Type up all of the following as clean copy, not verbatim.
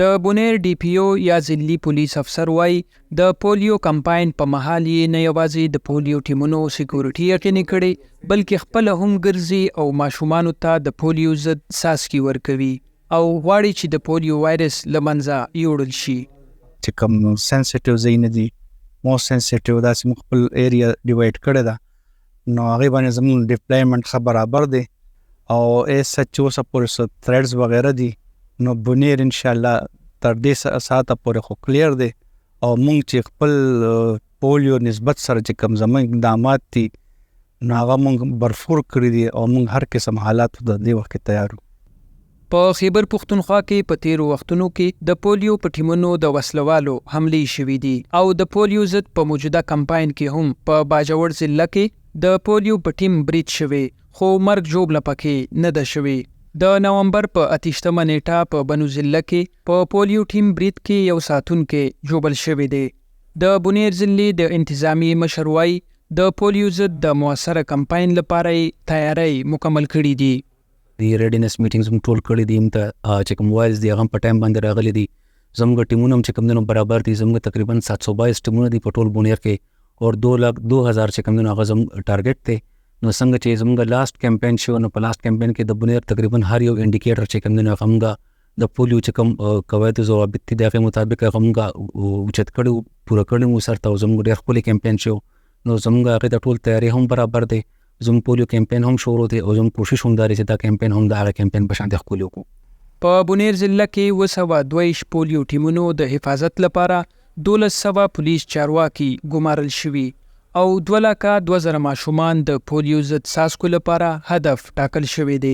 د بونیر ډي پی او یا ضلعي پولیس افسر وایي د پولیو کمپاین په مهال یې نه یوازې د پولیو ټیمونو سکیورټي یقیني کړي بلکې خپله هم ګرځي او ماشومانو ته د پولیو ضد څاڅکي ورکوي او غواړي چې د پولیو وایرس له منځه یوړل شي. چې کوم سنسټیو ځایونه دي مور سنسټیو داسې موږ خپل ایریا ډیوایډ کړی ده نو هغې باندې زموږ ډیپلایمنټ ښه برابر دی او ایس سچ چې اوسه پورې څه تھریډز وغیره دي نو بونیر انشاءالله تر دې ساعته پورې خو کلیر دی او موږ چې خپل پولیو نسبت سره چې کوم زموږ اقدامات دي نو هغه موږ برفور کړي دي او موږ هر قسم حالاتو د دې وخت کې تیار یو. په خېبر پښتونخوا کې په تیرو وختونو کې د پولیو په ټیمونو د وسلوالو حملې شوي دي او د پولیو ضد په موجوده کمپاین کې هم په باجوړ ضلع کې د پولیو په ټیم برید شوی خو مرګ ژوبله پکې نه ده شوې. د نومبر په 28مه نیټه په بنو ضلع کې په پولیو ټیم برید کې یو ساتونکی ژوبل شوی دی. د بونیر ضلع د انتظامی مشر وایي د پولیو ضد د موثره کمپاین لپاره تیاری مکمل کړي دي. د ریډینس میټینګز هم ټول کړي دي ته چې کوم وایز دی هغه په ټایم باندې راغلي دي. زموږ ټیمونه هم چې کوم دنو برابر دي زموږ تقریبا 722 ټیمونه دي په ټول بونیر کې اور 2,02,000 چې کوم دنو هغه زموږ ټارګټ دی. نو څنګه چې زموږ لاست کمپاین شو نو په لاست کمپاین کې د بونیر تقریبا هر یو انډیکیټر چې کوم دنو هغه د پولیو چې کوم قواعد او ضوابط دي دغه مطابق هغه موږ اوچت کړو پوره کړو سره زموږ ډېر خپل کمپاین شو نو زموږ هغه د ټول تیاری هم برابر دی. زموږ پولیو کمپاین هم شروع دی او زموږ کوشش هم دی چې دا کمپاین هم د هغه کمپاین په شان ښکلی وکړو. په بونیر ضلع کې 222 پولیو ټیمونو د حفاظت لپاره 1200 پولیس چارواکي ګمارل شوي او 2,02,000 ماشومان د پولیو ضد څاڅکو لپاره هدف ټاکل شوی دی.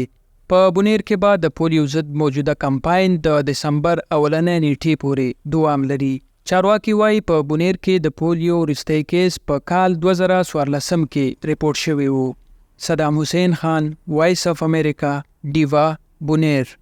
په بونیر کې به د پولیو ضد موجوده کمپاین د دسمبر اولنۍ نیټې پورې دوام لري. چارواکي وایي په بونیر کې د پولیو وروستی کیس په کال 2014 کې ریپورټ شوی و. صدام حسین خان، وایس اف امریکا، ډیوا، بونیر.